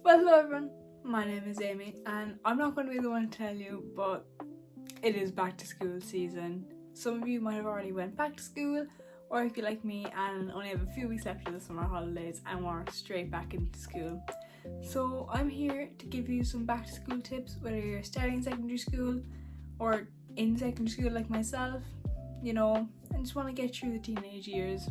Well, hello everyone, my name is Amy and I'm not going to be the one to tell you, but it is back to school season. Some of you might have already went back to school, or if you're like me and only have a few weeks left of the summer holidays and we're straight back into school. So I'm here to give you some back to school tips, whether you're starting secondary school or in secondary school like myself, and just want to get through the teenage years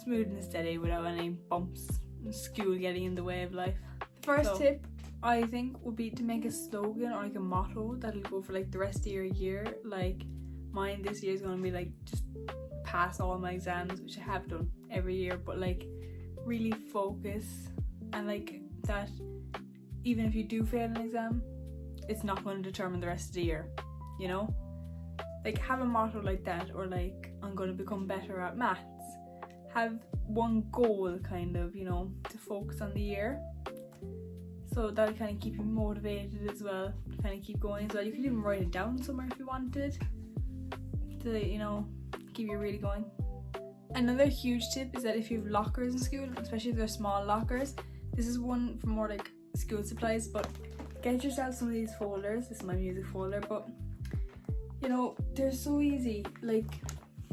smooth and steady without any bumps and school getting in the way of life. The first tip I think would be to make a slogan or like a motto that'll go for like the rest of your year. Like mine this year is going to be like just pass all my exams, which I have done every year, but like really focus and like that even if you do fail an exam, it's not going to determine the rest of the year, like have a motto like that, or like I'm going to become better at maths. Have one goal kind of, to focus on the year, so that'll kind of keep you motivated as well, to kind of keep going as well. You could even write it down somewhere if you wanted to, keep you really going. Another huge tip is that if you have lockers in school, especially if they're small lockers, this is one for more like school supplies, but get yourself some of these folders. This is my music folder, but they're so easy. Like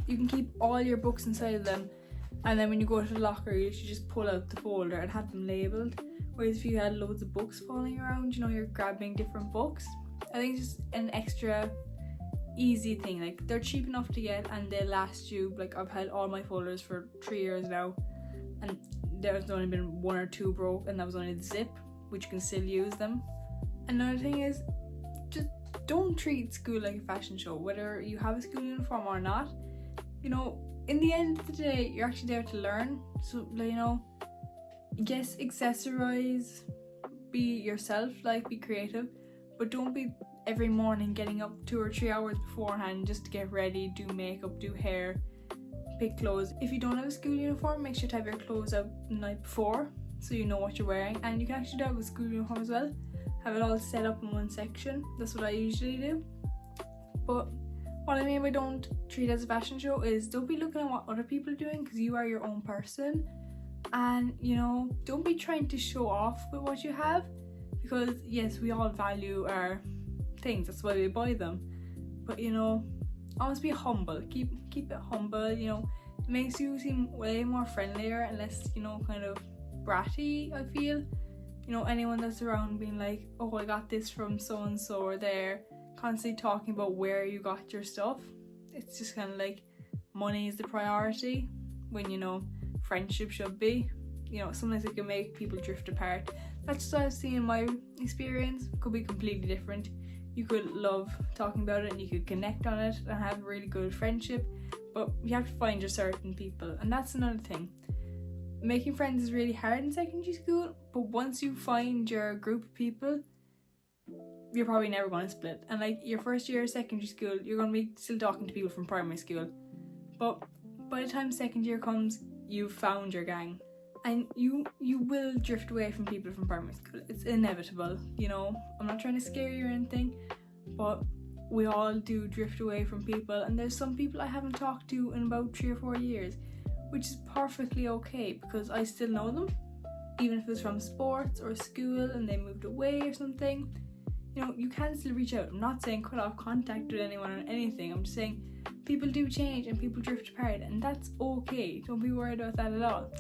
you can keep all your books inside of them, and then when you go to the locker you should just pull out the folder and have them labelled. Whereas if you had loads of books falling around, you're grabbing different books. I think it's just an extra easy thing. Like they're cheap enough to get and they last you. Like I've had all my folders for 3 years now, and there's only been 1 or 2 broke, and that was only the zip, which you can still use them. Another thing is, just don't treat school like a fashion show, whether you have a school uniform or not. In the end of the day, you're actually there to learn. So, yes, accessorize, be yourself, be creative, but don't be every morning getting up 2 or 3 hours beforehand just to get ready, do makeup, do hair, pick clothes. If you don't have a school uniform, make sure to have your clothes out the night before so you know what you're wearing. And you can actually do it with school uniform as well. Have it all set up in one section. That's what I usually do. But what I mean by don't treat it as a fashion show is don't be looking at what other people are doing, because you are your own person. And don't be trying to show off with what you have, because yes, we all value our things, that's why we buy them, but always be humble. Keep it humble. It makes you seem way more friendlier and less kind of bratty, I feel. Anyone that's around being like, oh, I got this from so and so, or they're constantly talking about where you got your stuff. It's just kind of like money is the priority when friendship should be. Sometimes it can make people drift apart. That's just what I've seen in my experience. It could be completely different. You could love talking about it and you could connect on it and have a really good friendship, but you have to find your certain people, and that's another thing. Making friends is really hard in secondary school, but once you find your group of people, you're probably never going to split. And your first year of secondary school, you're going to be still talking to people from primary school, but by the time second year comes, you've found your gang, and you will drift away from people from primary school. It's inevitable. I'm not trying to scare you or anything, but we all do drift away from people, and there's some people I haven't talked to in about 3 or 4 years, which is perfectly okay, because I still know them, even if it's from sports or school and they moved away or something. You can still reach out. I'm not saying cut off contact with anyone or anything. I'm just saying people do change and people drift apart, and that's okay. Don't be worried about that at all.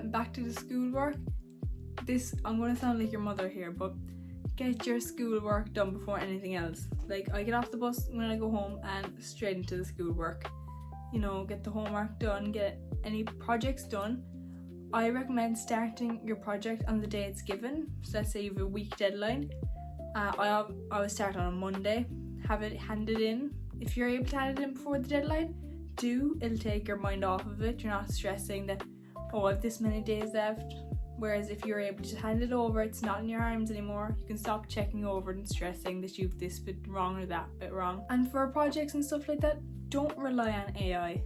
Back to the schoolwork. I'm going to sound like your mother here, but get your schoolwork done before anything else. I get off the bus when I go home and straight into the schoolwork. Get the homework done, get any projects done. I recommend starting your project on the day it's given. So let's say you have a week deadline. I always start on a Monday, have it handed in. If you're able to hand it in before the deadline, it'll take your mind off of it. You're not stressing that, oh, I have this many days left. Whereas if you're able to hand it over, it's not in your arms anymore. You can stop checking over and stressing that you've this bit wrong or that bit wrong. And for projects and stuff like that, don't rely on AI.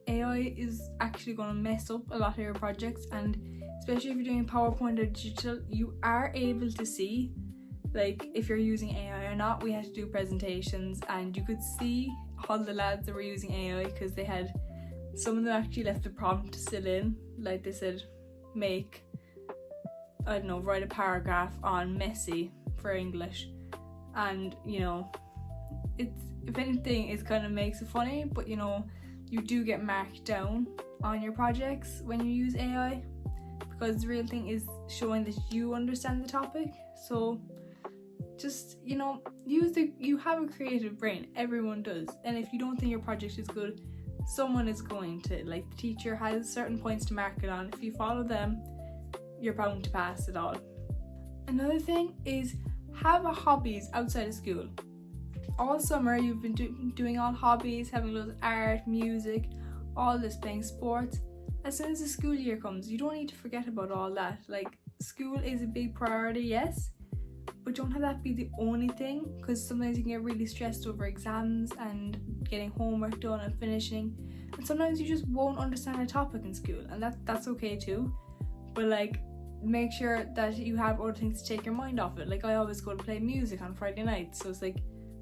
AI is actually going to mess up a lot of your projects, and especially if you're doing PowerPoint or digital, you are able to see if you're using AI or not. We had to do presentations and you could see all the lads that were using AI, because they had some of them actually left the prompt still in. They said make I don't know, write a paragraph on Messi for English, and you know, it's, if anything, it kind of makes it funny, but you know, you do get marked down on your projects when you use AI, because the real thing is showing that you understand the topic. So just, you know, you have a creative brain, everyone does, and if you don't think your project is good, someone is going to, like, the teacher has certain points to mark it on. If you follow them, you're bound to pass it all. Another thing is have a hobbies outside of school. All summer you've been doing all hobbies, having loads of art, music, all this, playing sports. As soon as the school year comes, you don't need to forget about all that. Like, school is a big priority, yes, but don't have that be the only thing, because sometimes you can get really stressed over exams and getting homework done and finishing, and sometimes you just won't understand a topic in school, and that's okay too. But like, make sure that you have other things to take your mind off it. Like, I always go to play music on Friday nights, so it's like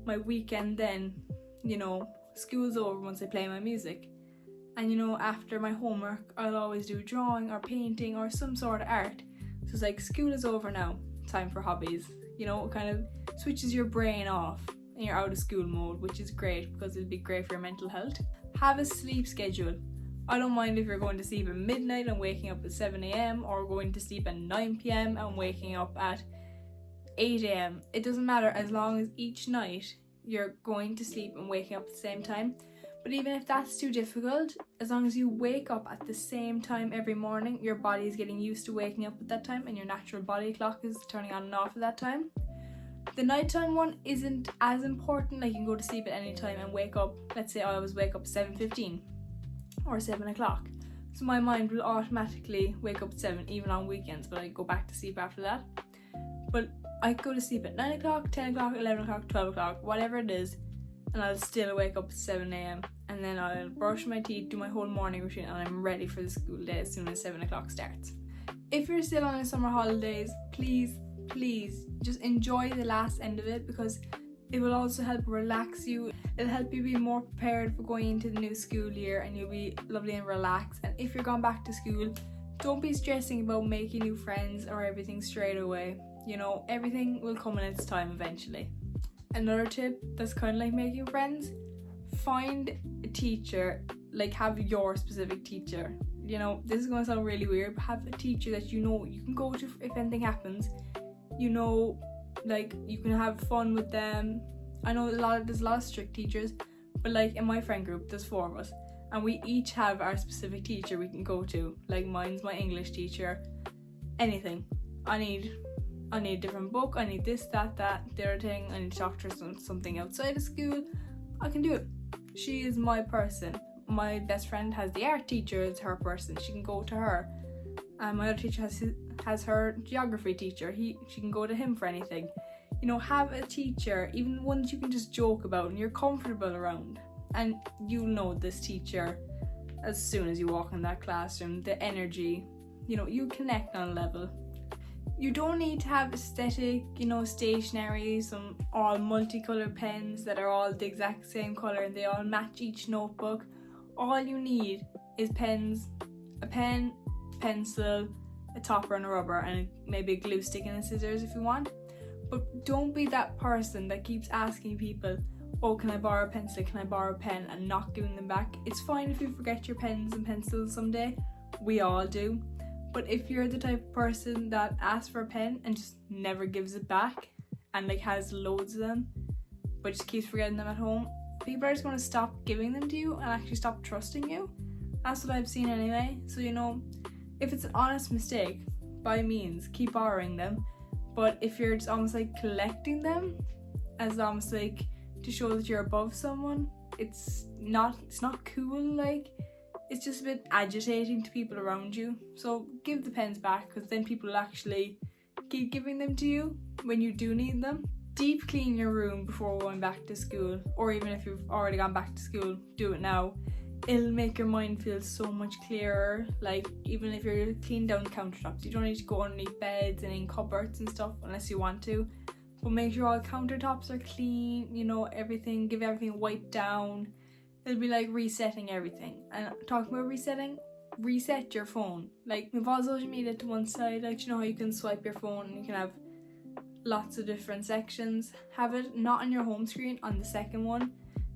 my weekend then, you know, school's over once I play my music. And you know, after my homework, I'll always do drawing or painting or some sort of art. So it's like, school is over now, time for hobbies. You know, it kind of switches your brain off and you're out of school mode, which is great because it'll be great for your mental health. Have a sleep schedule. I don't mind if you're going to sleep at midnight and waking up at 7 a.m. or going to sleep at 9 p.m. and waking up at 8 a.m. It doesn't matter, as long as each night you're going to sleep and waking up at the same time. But even if that's too difficult, as long as you wake up at the same time every morning, your body is getting used to waking up at that time and your natural body clock is turning on and off at that time. The nighttime one isn't as important. Like, you can go to sleep at any time and wake up, let's say I always wake up 7:15 or 7 o'clock. So my mind will automatically wake up at 7, even on weekends, but I go back to sleep after that. But I go to sleep at 9 o'clock, 10 o'clock, 11 o'clock, 12 o'clock, whatever it is, and I'll still wake up at 7 a.m. and then I'll brush my teeth, do my whole morning routine, and I'm ready for the school day as soon as 7 o'clock starts. If you're still on your summer holidays, please just enjoy the last end of it, because it will also help relax you. It'll help you be more prepared for going into the new school year, and you'll be lovely and relaxed. And if you're going back to school, don't be stressing about making new friends or everything straight away. You know, everything will come in its time eventually. Another tip that's kind of like making friends, find a teacher, like have your specific teacher. You know, this is going to sound really weird, but have a teacher that you know you can go to if anything happens. You know, like, you can have fun with them. I know there's a lot of strict teachers, but like in my friend group there's 4 of us, and we each have our specific teacher we can go to. Like, mine's my English teacher. Anything, I need a different book, I need this, that, the other thing, I need to talk to her something outside of school, I can do it. She is my person. My best friend has the art teacher as her person, she can go to her. And my other teacher has her geography teacher, she can go to him for anything. You know, have a teacher, even one that you can just joke about and you're comfortable around, and you'll know this teacher as soon as you walk in that classroom. The energy, you know, you connect on a level. You don't need to have aesthetic, you know, stationery, some all multicolored pens that are all the exact same color and they all match each notebook. All you need is pens, a pen, pencil, a topper and a rubber, and maybe a glue stick and a scissors if you want. But don't be that person that keeps asking people, oh, can I borrow a pencil, can I borrow a pen, and not giving them back. It's fine if you forget your pens and pencils someday, we all do. But if you're the type of person that asks for a pen and just never gives it back, and like has loads of them but just keeps forgetting them at home, people are just going to stop giving them to you and actually stop trusting you. That's what I've seen anyway. So, you know, if it's an honest mistake, by means keep borrowing them. But if you're just almost like collecting them as almost like to show that you're above someone, it's not cool. Like, it's just a bit agitating to people around you. So give the pens back, because then people will actually keep giving them to you when you do need them. Deep clean your room before going back to school, or even if you've already gone back to school, do it now. It'll make your mind feel so much clearer. Like, even if you're cleaning down the countertops, you don't need to go underneath beds and in cupboards and stuff unless you want to. But make sure all countertops are clean, you know, everything, give everything wiped down. It'll be like resetting everything. And talking about resetting, reset your phone. Like, move all social media to one side. Like, you know how you can swipe your phone and you can have lots of different sections? Have it not on your home screen, on the second one,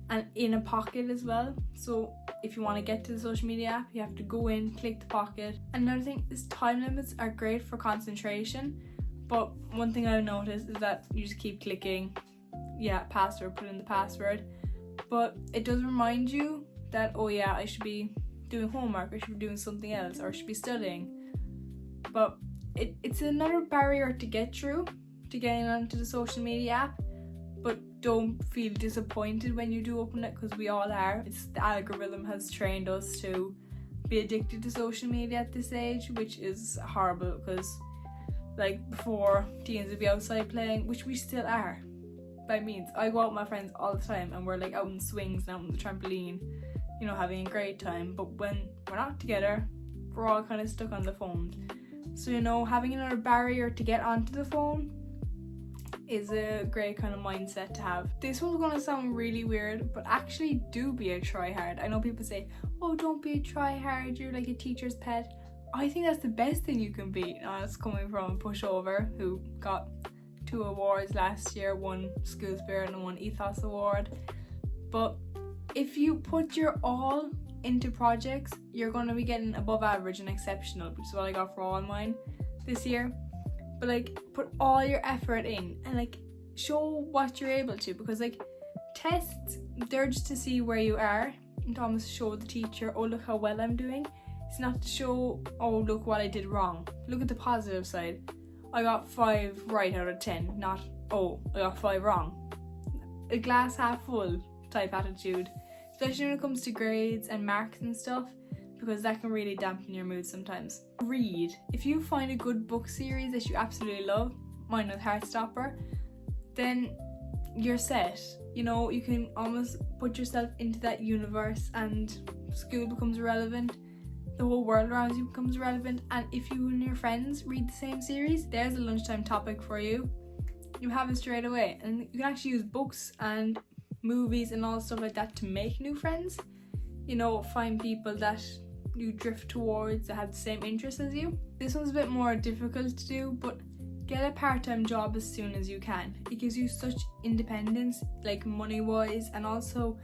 and in a pocket as well. So if you want to get to the social media app, you have to go in, click the pocket. Another thing is time limits are great for concentration, but one thing I've noticed is that you just keep clicking, password, put in the password, but it does remind you that, oh yeah, I should be doing homework, I should be doing something else, or I should be studying. But it's another barrier to get through, to getting onto the social media app. But don't feel disappointed when you do open it, because we all are. It's the algorithm has trained us to be addicted to social media at this age, which is horrible, because like before, teens would be outside playing, which we still are by means. I go out with my friends all the time and we're like out in swings and out on the trampoline, you know, having a great time. But when we're not together, we're all kind of stuck on the phone. So, you know, having another barrier to get onto the phone is a great kind of mindset to have. This one's gonna sound really weird, but actually do be a tryhard. I know people say, oh, don't be a tryhard, you're like a teacher's pet. I think that's the best thing you can be. Now, it's coming from Pushover, who got 2 awards last year, one School Spirit and one Ethos Award. But if you put your all into projects, you're going to be getting above average and exceptional, which is what I got for all mine this year. But like, put all your effort in and like show what you're able to, because like tests, they're just to see where you are and to almost show the teacher, oh, look how well I'm doing. It's not to show, oh, look what I did wrong. Look at the positive side. I got 5 right out of 10, not, oh, I got 5 wrong. A glass half full type attitude, especially when it comes to grades and marks and stuff, because that can really dampen your mood sometimes. Read. If you find a good book series that you absolutely love, mine was Heartstopper, then you're set. You know, you can almost put yourself into that universe and school becomes irrelevant. The whole world around you becomes relevant, and if you and your friends read the same series, there's a lunchtime topic for you. You have it straight away, and you can actually use books and movies and all stuff like that to make new friends. You know, find people that you drift towards that have the same interests as you. This one's a bit more difficult to do, but get a part-time job as soon as you can. It gives you such independence, like money-wise, and also,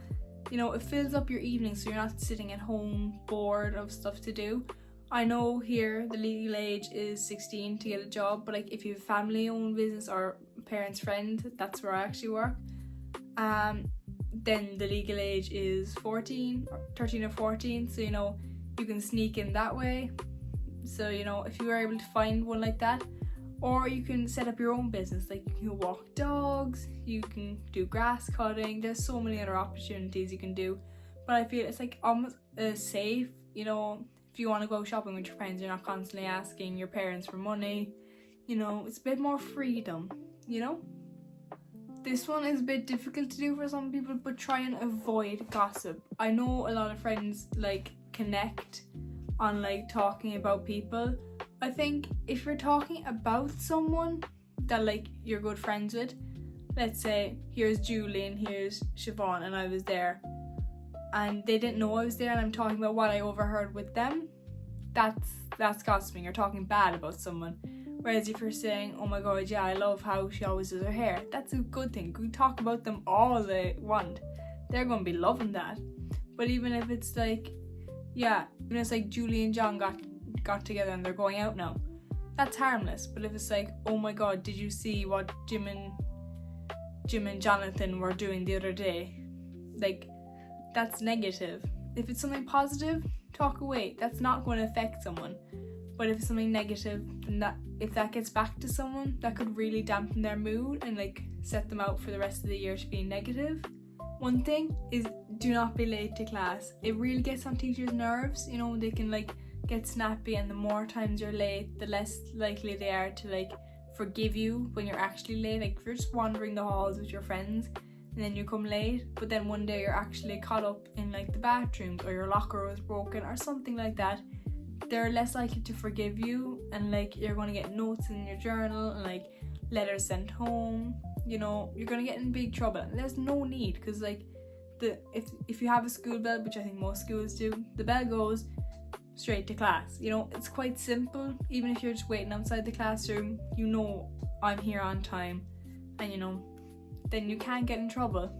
you know, it fills up your evenings so you're not sitting at home bored of stuff to do. I know here the legal age is 16 to get a job, but like if you have family-owned business or parents' friend, that's where I actually work, then the legal age is 13 or 14, so you know, you can sneak in that way. So, you know, if you were able to find one like that, or you can set up your own business, like you can walk dogs, you can do grass cutting, there's so many other opportunities you can do. But I feel it's like almost safe, you know, if you want to go shopping with your friends, you're not constantly asking your parents for money, you know, it's a bit more freedom, you know. This one is a bit difficult to do for some people, but try and avoid gossip. I know a lot of friends like connect on like talking about people. I think if you're talking about someone that like you're good friends with, let's say here's Julie and here's Siobhan and I was there and they didn't know I was there and I'm talking about what I overheard with them, that's gossiping. You're talking bad about someone. Whereas if you're saying, oh my god, yeah, I love how she always does her hair, that's a good thing. You can talk about them all they want. They're going to be loving that. But even if it's like, yeah, even if it's like Julie and John got together and they're going out now, that's harmless. But if it's like, oh my god, did you see what Jim and Jonathan were doing the other day? Like, that's negative. If it's something positive, talk away. That's not going to affect someone. But if it's something negative, then if that gets back to someone, that could really dampen their mood and like set them out for the rest of the year to be negative. One thing is, do not be late to class. It really gets on teachers' nerves. You know, they can like get snappy, and the more times you're late, the less likely they are to like forgive you when you're actually late. Like if you're just wandering the halls with your friends and then you come late, but then one day you're actually caught up in like the bathrooms or your locker was broken or something like that, they're less likely to forgive you, and like you're going to get notes in your journal and like letters sent home. You know, you're going to get in big trouble, and there's no need, because like if you have a school bell, which I think most schools do, the bell goes, straight to class. You know, it's quite simple. Even if you're just waiting outside the classroom, you know I'm here on time, and you know, then you can't get in trouble.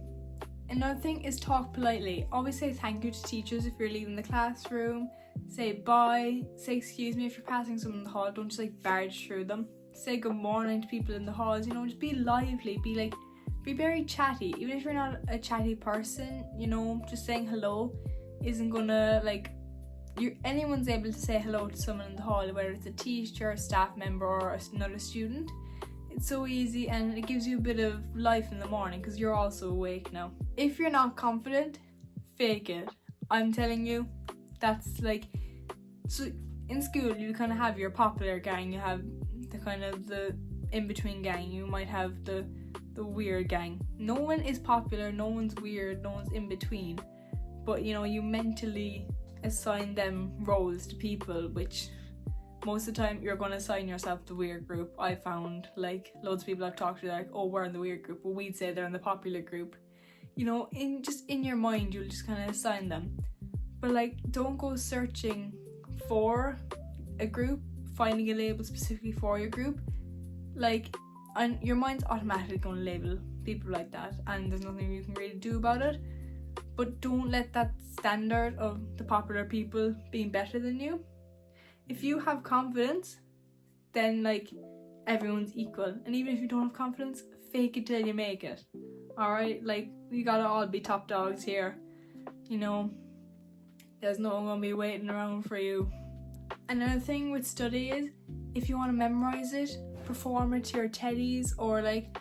Another thing is talk politely. Always say thank you to teachers if you're leaving the classroom. Say bye. Say excuse me if you're passing someone in the hall. Don't just like barge through them. Say good morning to people in the halls. You know, just be lively. Be very chatty. Even if you're not a chatty person, you know, just saying hello isn't gonna anyone's able to say hello to someone in the hall, whether it's a teacher, a staff member, or another student. It's so easy, and it gives you a bit of life in the morning because you're also awake now. If you're not confident, fake it. I'm telling you, that's like, so in school you kind of have your popular gang, you have the kind of the in-between gang, you might have the weird gang. No one is popular, no one's weird, no one's in between, but you know, you mentally assign them roles to people, which most of the time you're going to assign yourself the weird group. I found like loads of people I've talked to, like, oh, we're in the weird group, but we'd say they're in the popular group. You know, in your mind you'll just kind of assign them, but like, don't go searching for a group, finding a label specifically for your group, like, and your mind's automatically going to label people like that, and there's nothing you can really do about it. But don't let that standard of the popular people being better than you. If you have confidence, then like, everyone's equal. And even if you don't have confidence, fake it till you make it. Alright, like, we gotta all be top dogs here. You know, there's no one gonna be waiting around for you. Another thing with study is, if you want to memorize it, perform it to your teddies, or like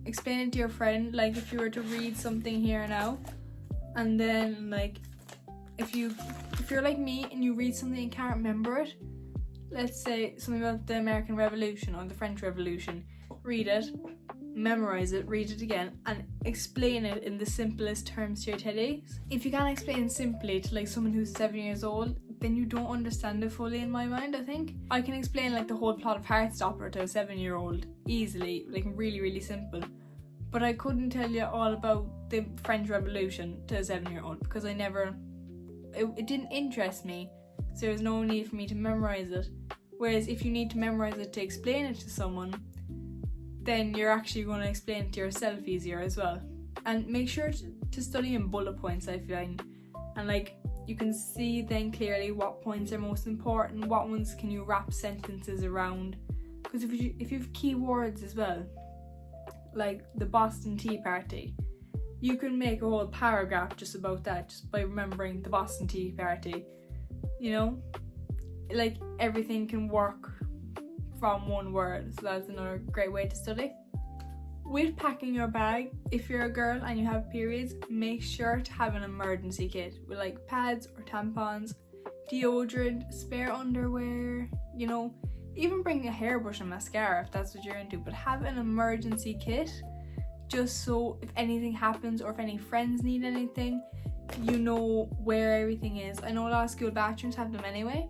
explain it to your friend. Like, if you were to read something here now, and then like, if you're like me and you read something and can't remember it, let's say something about the American Revolution or the French Revolution, read it, memorize it, read it again, and explain it in the simplest terms to your teddies. If you can't explain simply to like someone who's 7 years old, then you don't understand it fully, in my mind. I think I can explain like the whole plot of Heartstopper to a 7-year-old easily, like really, really simple, but I couldn't tell you all about the French Revolution to a 7-year-old because it didn't interest me, so there's no need for me to memorize it. Whereas if you need to memorize it to explain it to someone, then you're actually going to explain it to yourself easier as well. And make sure to study in bullet points, I find, and like, you can see then clearly what points are most important, what ones can you wrap sentences around. Because if you have keywords as well, like the Boston Tea Party, you can make a whole paragraph just about that, just by remembering the Boston Tea Party. You know, like, everything can work from one word, so that's another great way to study. With packing your bag, if you're a girl and you have periods, make sure to have an emergency kit with like pads or tampons, deodorant, spare underwear, you know, even bring a hairbrush and mascara if that's what you're into, but have an emergency kit just so if anything happens or if any friends need anything, you know where everything is. I know a lot of school bathrooms have them anyway,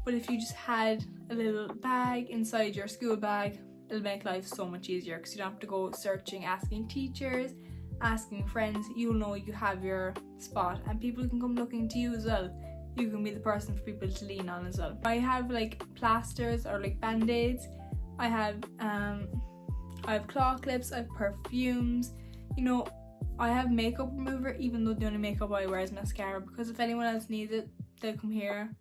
but if you just had a little bag inside your school bag, it'll make life so much easier because you don't have to go searching, asking teachers, asking friends. You'll know you have your spot, and people can come looking to you as well. You can be the person for people to lean on as well. I have like plasters or like band-aids. I have claw clips, I have perfumes, you know, I have makeup remover, even though the only makeup I wear is mascara, because if anyone else needs it, they'll come here.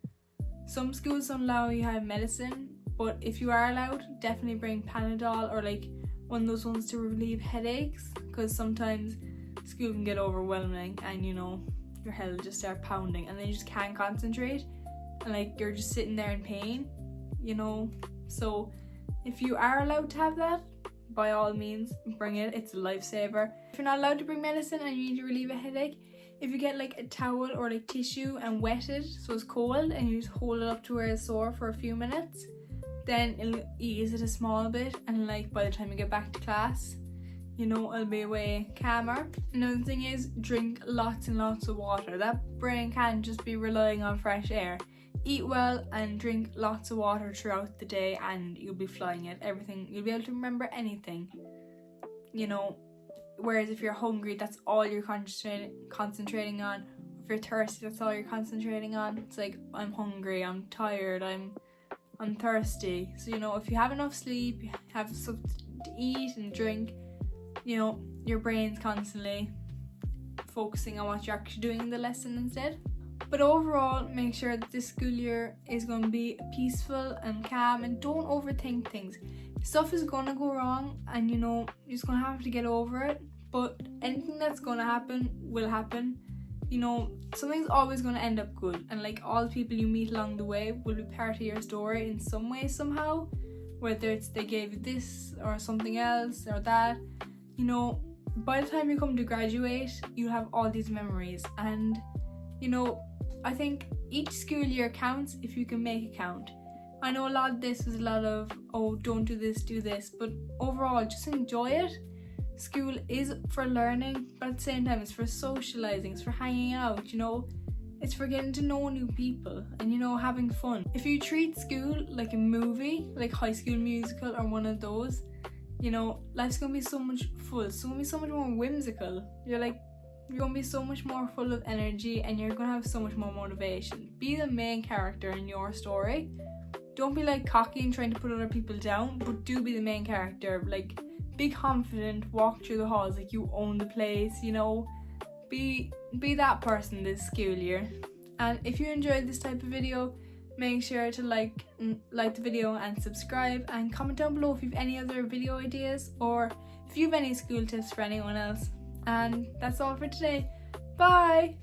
Some schools don't allow you to have medicine, but if you are allowed, definitely bring Panadol or like one of those ones to relieve headaches, because sometimes school can get overwhelming and you know, your head will just start pounding and then you just can't concentrate and like you're just sitting there in pain, you know. So if you are allowed to have that, by all means bring it, it's a lifesaver. If you're not allowed to bring medicine and you need to relieve a headache, if you get like a towel or like tissue and wet it so it's cold and you just hold it up to where it's sore for a few minutes, then it'll ease it a small bit, and like by the time you get back to class, you know, it'll be way calmer. Another thing is drink lots and lots of water. That brain can't just be relying on fresh air. Eat well and drink lots of water throughout the day and you'll be flying it. Everything, you'll be able to remember anything, you know. Whereas if you're hungry, that's all you're concentrating on. if you're thirsty, that's all you're concentrating on. It's like, I'm hungry, I'm tired, I'm thirsty. So, you know, if you have enough sleep, you have something to eat and drink, you know, your brain's constantly focusing on what you're actually doing in the lesson instead. But overall, make sure that this school year is going to be peaceful and calm, and don't overthink things. Stuff is going to go wrong, and you know, you're just going to have to get over it. But anything that's going to happen will happen. You know, something's always going to end up good, and like, all the people you meet along the way will be part of your story in some way, somehow. Whether it's they gave you this or something else or that, you know, by the time you come to graduate, you'll have all these memories. And you know, I think each school year counts if you can make it count. I know a lot of this is a lot of, oh, don't do this, do this, but overall, just enjoy it. School is for learning, but at the same time, it's for socializing, it's for hanging out, you know, it's for getting to know new people and, you know, having fun. If you treat school like a movie, like High School Musical or one of those, you know, life's gonna be so much full, it's gonna be so much more whimsical. You're gonna be so much more full of energy, and you're gonna have so much more motivation. Be the main character in your story. Don't be like cocky and trying to put other people down, but do be the main character. Like, be confident, walk through the halls like you own the place, you know. Be that person this school year. And if you enjoyed this type of video, make sure to like the video and subscribe, and comment down below if you have any other video ideas or if you have any school tips for anyone else. And that's all for today. Bye!